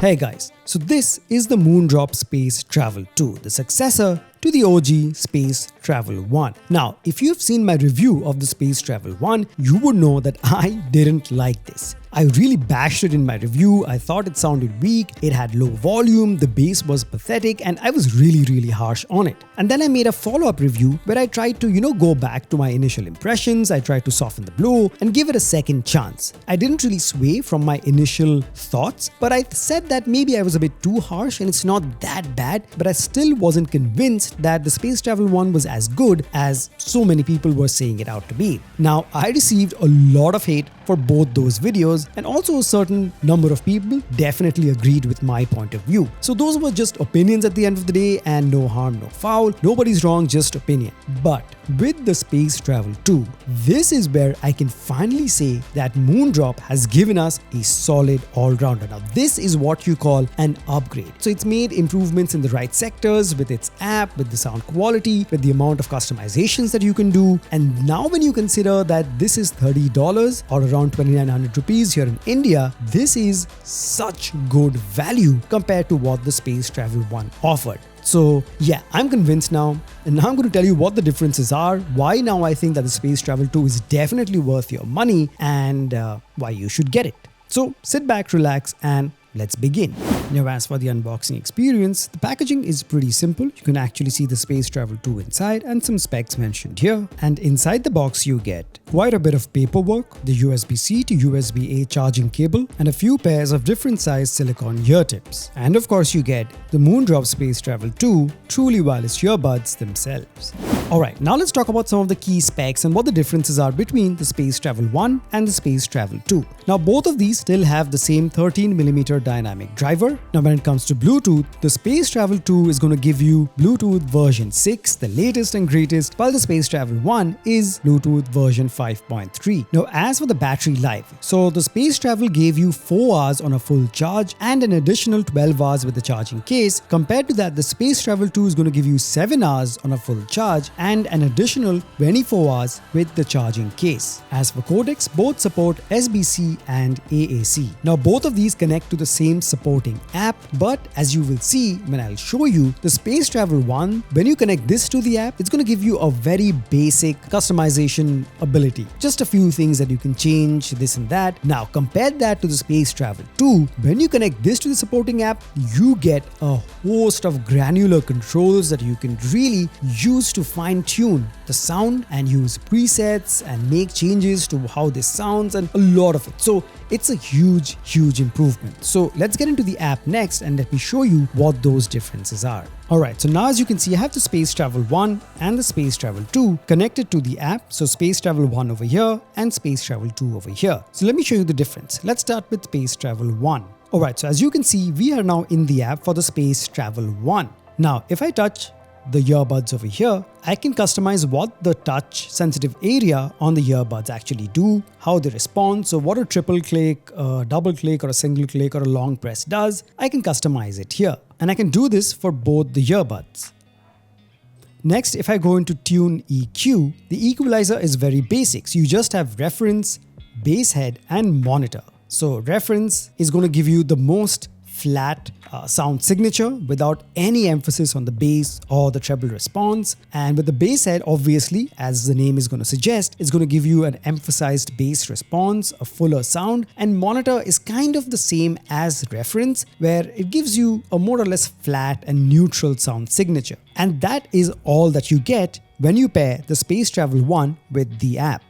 Hey guys, so this is the Moondrop Space Travel 2, the successor to the OG Space Travel 1. Now, if you've seen my review of the Space Travel 1, you would know that I didn't like this. I really bashed it in my review. I thought it sounded weak, it had low volume, the bass was pathetic, and I was really harsh on it. And then I made a follow-up review where I tried to, go back to my initial impressions, I tried to soften the blow and give it a second chance. I didn't really sway from my initial thoughts, but I said that maybe I was a bit too harsh and it's not that bad, but I still wasn't convinced that the Space Travel 1 was as good as so many people were saying it out to be. Now, I received a lot of hate for both those videos, and also a certain number of people definitely agreed with my point of view. So those were just opinions at the end of the day, and no harm, no foul. Nobody's wrong, just opinion. But with the Space Travel 2, this is where I can finally say that Moondrop has given us a solid all-rounder. Now, this is what you call an upgrade. So it's made improvements in the right sectors with its app, with the sound quality, with the amount of customizations that you can do. And now when you consider that this is $30 or around 2,900 rupees here in India, this is such good value compared to what the Space Travel 1 offered. So yeah, I'm convinced now, and now I'm going to tell you what the differences are, why now I think that the Space Travel 2 is definitely worth your money, and why you should get it. So sit back, relax, and let's begin. Now, as for the unboxing experience, the packaging is pretty simple. You can actually see the Space Travel 2 inside and some specs mentioned here. And inside the box you get quite a bit of paperwork, the USB-C to USB-A charging cable, and a few pairs of different size silicone ear tips. And of course you get the Moondrop Space Travel 2 truly wireless earbuds themselves. Alright, now let's talk about some of the key specs and what the differences are between the Space Travel 1 and the Space Travel 2. Now, both of these still have the same 13mm dynamic driver. Now, when it comes to Bluetooth, the Space Travel 2 is going to give you Bluetooth version 6, the latest and greatest, while the Space Travel 1 is Bluetooth version 5.3. Now, as for the battery life, so the Space Travel gave you 4 hours on a full charge and an additional 12 hours with the charging case. Compared to that, the Space Travel 2 is going to give you 7 hours on a full charge and an additional 24 hours with the charging case. As for codecs, both support SBC and AAC. Now, both of these connect to the same supporting app, but as you will see when I'll show you, the Space Travel 1, when you connect this to the app, it's going to give you a very basic customization ability. Just a few things that you can change, this and that. Now, compare that to the Space Travel 2. When you connect this to the supporting app, you get a host of granular controls that you can really use to fine-tune the sound and use presets and make changes to how this sounds and a lot of it. So it's a huge improvement. So let's get into the app next and let me show you what those differences are. Alright, so now as you can see, I have the Space Travel 1 and the Space Travel 2 connected to the app. So Space Travel 1 over here and Space Travel 2 over here. So let me show you the difference. Let's start with Space Travel 1. Alright, so as you can see, we are now in the app for the Space Travel 1. Now, if I touch the earbuds over here, I can customize what the touch sensitive area on the earbuds actually do, how they respond. So what a triple click, a double click or a single click or a long press does, I can customize it here. And I can do this for both the earbuds. Next, if I go into Tune EQ, the equalizer is very basic. So you just have reference, bass head and monitor. So reference is going to give you the most flat sound signature without any emphasis on the bass or the treble response. And with the bass head, obviously, as the name is going to suggest, it's going to give you an emphasized bass response, a fuller sound. And monitor is kind of the same as reference, where it gives you a more or less flat and neutral sound signature. And that is all that you get when you pair the Space Travel 1 with the app.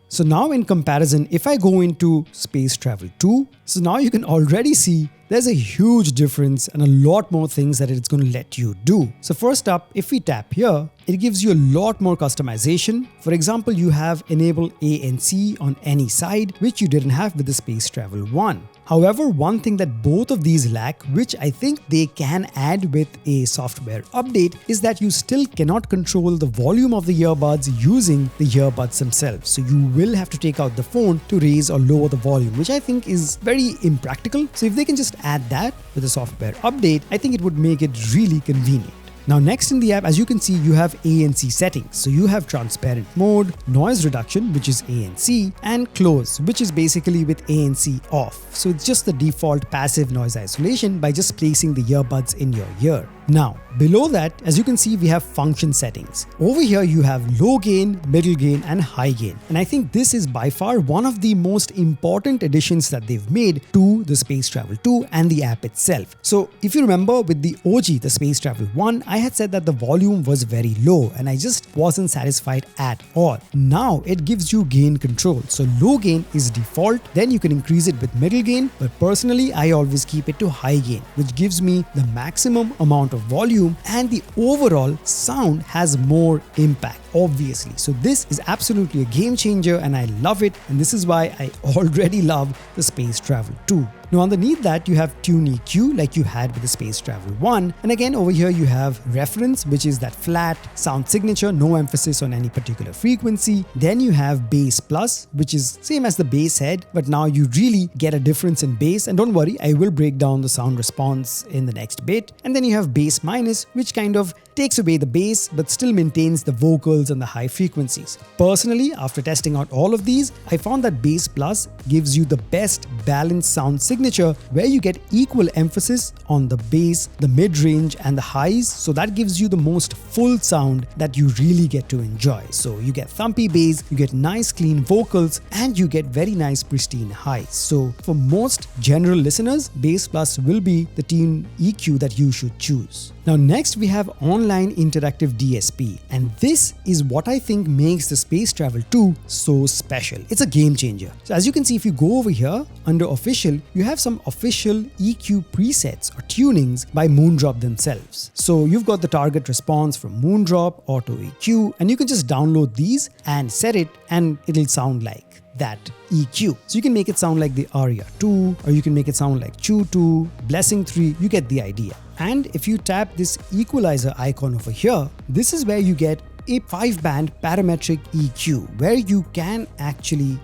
So now in comparison, if I go into Space Travel 2, so now you can already see there's a huge difference and a lot more things that it's going to let you do. So first up, if we tap here, it gives you a lot more customization. For example, you have enable ANC on any side, which you didn't have with the Space Travel 1. However, one thing that both of these lack, which I think they can add with a software update, is that you still cannot control the volume of the earbuds using the earbuds themselves. So you will have to take out the phone to raise or lower the volume, which I think is very impractical. So if they can just add that with a software update, I think it would make it really convenient. Now next in the app, as you can see, you have ANC settings. So you have transparent mode, noise reduction, which is ANC, and close, which is basically with ANC off. So it's just the default passive noise isolation by just placing the earbuds in your ear. Now, below that, as you can see, we have function settings. Over here, you have low gain, middle gain, and high gain. And I think this is by far one of the most important additions that they've made to the Space Travel 2 and the app itself. So if you remember with the OG, the Space Travel 1, I had said that the volume was very low and I just wasn't satisfied at all. Now it gives you gain control. So low gain is default, then you can increase it with middle gain, but personally, I always keep it to high gain, which gives me the maximum amount of volume and the overall sound has more impact, obviously. So this is absolutely a game changer and I love it, and this is why I already love the Space Travel 2. Now underneath that you have Tune EQ like you had with the Space Travel 1, and again over here you have reference, which is that flat sound signature, no emphasis on any particular frequency. Then you have Bass Plus, which is same as the bass head, but now you really get a difference in bass, and don't worry, I will break down the sound response in the next bit. And then you have Bass Minus, which kind of takes away the bass but still maintains the vocals and the high frequencies. Personally, after testing out all of these, I found that Bass Plus gives you the best balanced sound signature where you get equal emphasis on the bass, the mid-range and the highs, so that gives you the most full sound that you really get to enjoy. So you get thumpy bass, you get nice clean vocals, and you get very nice pristine highs. So for most general listeners, Bass Plus will be the Tune EQ that you should choose. Now next we have online interactive DSP, and this is what I think makes the Space Travel 2 so special. It's a game changer. So as you can see, if you go over here under official, you have some official EQ presets or tunings by Moondrop themselves. So you've got the target response from Moondrop, Auto EQ, and you can just download these and set it and it'll sound like that EQ. So you can make it sound like the Aria 2, or you can make it sound like Chew 2, Blessing 3, you get the idea. And if you tap this equalizer icon over here, this is where you get a 5-band parametric EQ, where you can actually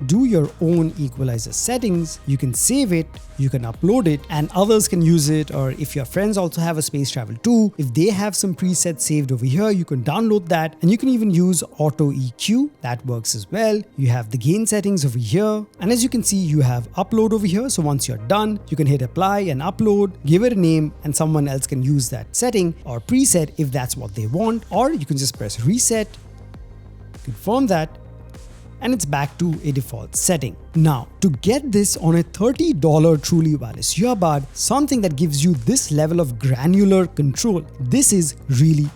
do your own equalizer settings. You can save it, you can upload it, and others can use it. Or if your friends also have a Space Travel 2, if they have some presets saved over here, you can download that, and you can even use Auto EQ. That works as well. You have the gain settings over here, and as you can see, you have upload over here. So once you're done, you can hit apply and upload, give it a name, and someone else can use that setting or preset if that's what they want. Or you can just press reset, confirm that, and it's back to a default setting. Now, to get this on a $30 truly wireless earbud, something that gives you this level of granular control, this is really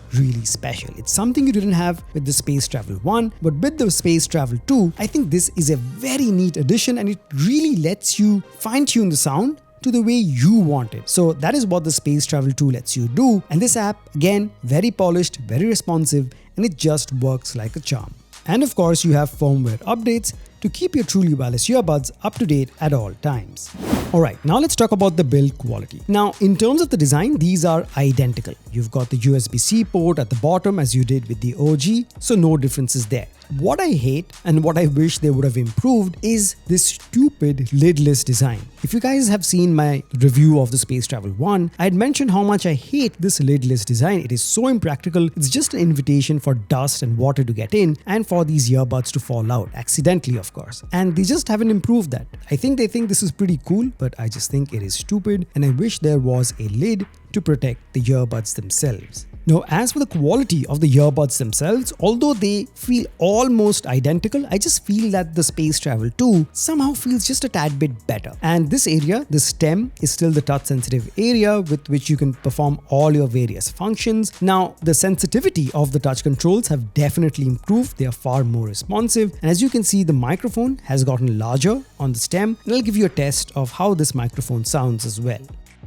special. It's something you didn't have with the Space Travel 1, but with the Space Travel 2, I think this is a very neat addition, and it really lets you fine-tune the sound to the way you want it. So that is what the Space Travel 2 lets you do, and this app, again, very polished, very responsive, and it just works like a charm. And of course, you have firmware updates to keep your truly wireless earbuds up to date at all times. Alright, now let's talk about the build quality. Now, in terms of the design, these are identical. You've got the USB-C port at the bottom as you did with the OG, so no differences there. What I hate and what I wish they would have improved is this stupid lidless design. If you guys have seen my review of the Space Travel 1, I had mentioned how much I hate this lidless design. It is so impractical. It's just an invitation for dust and water to get in and for these earbuds to fall out, accidentally of course. And they just haven't improved that. I think they think this is pretty cool, but I just think it is stupid, and I wish there was a lid to protect the earbuds themselves. Now, as for the quality of the earbuds themselves, although they feel almost identical, I just feel that the Space Travel 2 somehow feels just a tad bit better. And this area, the stem, is still the touch sensitive area with which you can perform all your various functions. Now, the sensitivity of the touch controls have definitely improved. They are far more responsive. And as you can see, the microphone has gotten larger on the stem, and I'll give you a test of how this microphone sounds as well.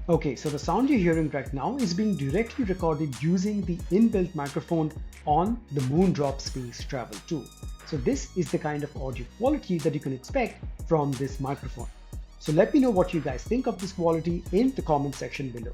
Okay, so the sound you're hearing right now is being directly recorded using the inbuilt microphone on the Moondrop Space Travel 2. So this is the kind of audio quality that you can expect from this microphone. So let me know what you guys think of this quality in the comment section below.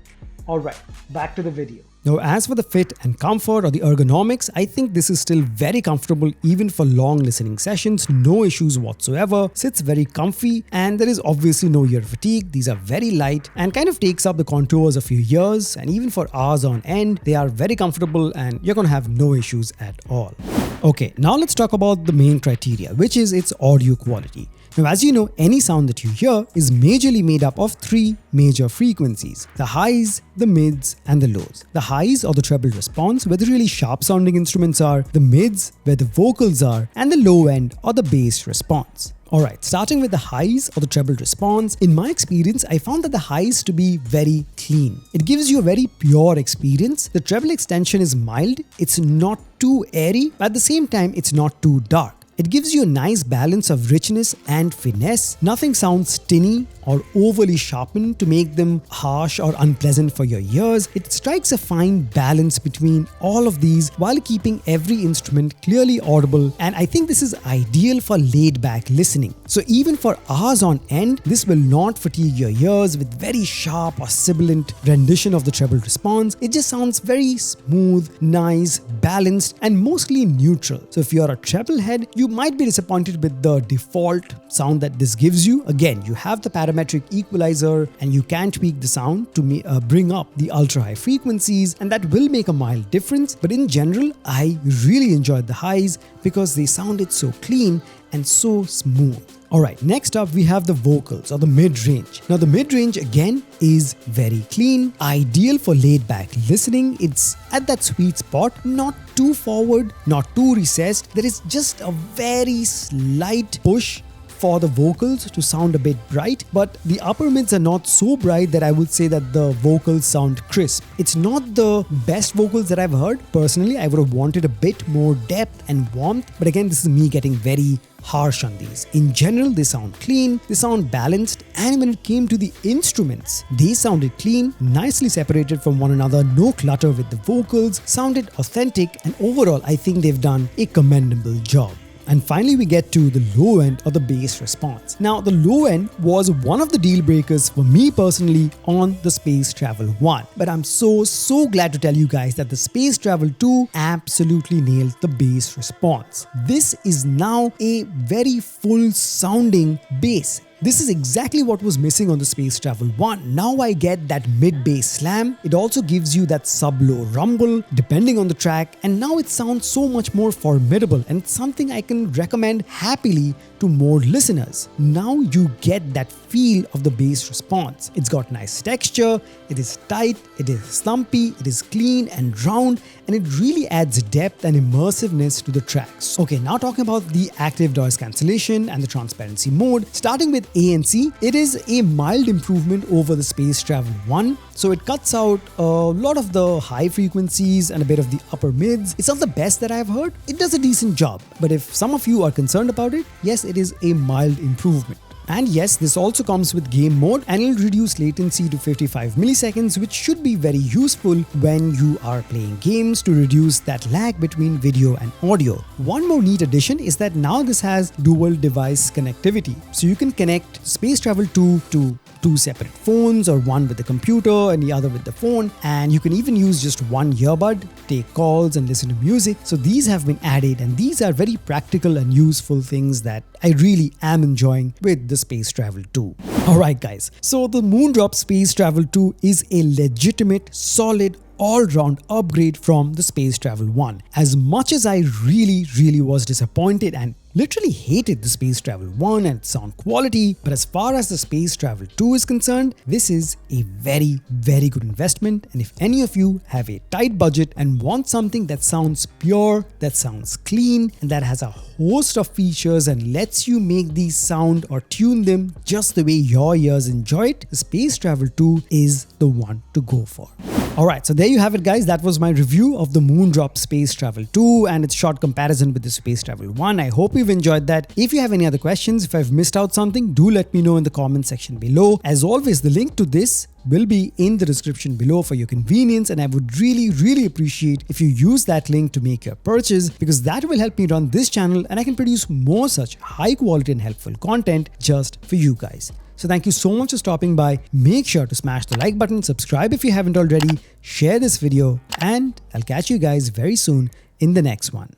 Alright, back to the video. Now, as for the fit and comfort or the ergonomics, I think this is still very comfortable even for long listening sessions, no issues whatsoever, sits very comfy, and there is obviously no ear fatigue. These are very light and kind of takes up the contours of your ears, and even for hours on end, they are very comfortable and you're gonna have no issues at all. Okay, now let's talk about the main criteria, which is its audio quality. Now, as you know, any sound that you hear is majorly made up of three major frequencies: the highs, the mids, and the lows. The highs, or the treble response, where the really sharp sounding instruments are, the mids, where the vocals are, and the low end, or the bass response. Alright, starting with the highs or the treble response, in my experience, I found that the highs to be very clean. It gives you a very pure experience. The treble extension is mild, it's not too airy, but at the same time, it's not too dark. It gives you a nice balance of richness and finesse. Nothing sounds tinny or overly sharpened to make them harsh or unpleasant for your ears. It strikes a fine balance between all of these while keeping every instrument clearly audible, and I think this is ideal for laid-back listening. So even for hours on end, this will not fatigue your ears with very sharp or sibilant rendition of the treble response. It just sounds very smooth, nice, balanced, and mostly neutral. So if you're a treble head, you might be disappointed with the default sound that this gives you. Again, you have the parametric equalizer and you can tweak the sound to bring up the ultra high frequencies, and that will make a mild difference. But in general, I really enjoyed the highs because they sounded so clean and so smooth. Alright, next up we have the vocals or the mid-range. Now the mid-range again is very clean, ideal for laid-back listening. It's at that sweet spot, not too forward, not too recessed. There is just a very slight push for the vocals to sound a bit bright, but the upper mids are not so bright that I would say that the vocals sound crisp. It's not the best vocals that I've heard. Personally, I would have wanted a bit more depth and warmth, but again, this is me getting very harsh on these. In general, they sound clean, they sound balanced, and when it came to the instruments, they sounded clean, nicely separated from one another, no clutter with the vocals, sounded authentic, and overall, I think they've done a commendable job. And finally, we get to the low end of the bass response. Now, the low end was one of the deal breakers for me personally on the Space Travel 1. But I'm so glad to tell you guys that the Space Travel 2 absolutely nailed the bass response. This is now a very full sounding bass. This is exactly what was missing on the Space Travel 1. Now I get that mid-bass slam. It also gives you that sub-low rumble depending on the track, and now it sounds so much more formidable, and it's something I can recommend happily to more listeners. Now you get that feel of the bass response. It's got nice texture, it is tight, it is thumpy, it is clean and round, and it really adds depth and immersiveness to the tracks. Okay, now talking about the active noise cancellation and the transparency mode. Starting with ANC, it is a mild improvement over the Space Travel 1. So it cuts out a lot of the high frequencies and a bit of the upper mids. It's not the best that I've heard. It does a decent job. But if some of you are concerned about it, yes, it is a mild improvement. And yes, this also comes with game mode, and it'll reduce latency to 55 milliseconds, which should be very useful when you are playing games to reduce that lag between video and audio. One more neat addition is that now this has dual device connectivity. So you can connect Space Travel 2 to two separate phones, or one with the computer and the other with the phone, and you can even use just one earbud, take calls and listen to music. So these have been added, and these are very practical and useful things that I really am enjoying with the Space Travel 2. Alright guys, so the Moondrop Space Travel 2 is a legitimate, solid, all-round upgrade from the Space Travel 1. As much as I really was disappointed and literally hated the Space Travel 1 and its sound quality, but as far as the Space Travel 2 is concerned, this is a very good investment. And if any of you have a tight budget and want something that sounds pure, that sounds clean, and that has a host of features and lets you make these sound or tune them just the way your ears enjoy it, the Space Travel 2 is the one to go for. Alright, so there you have it guys. That was my review of the Moondrop Space Travel 2 and its short comparison with the Space Travel 1. I hope you've enjoyed that. If you have any other questions, if I've missed out something, do let me know in the comment section below. As always, the link to this will be in the description below for your convenience, and I would really appreciate if you use that link to make your purchase, because that will help me run this channel and I can produce more such high quality and helpful content just for you guys. So thank you so much for stopping by. Make sure to smash the like button, subscribe if you haven't already, share this video, and I'll catch you guys very soon in the next one.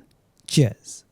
Cheers.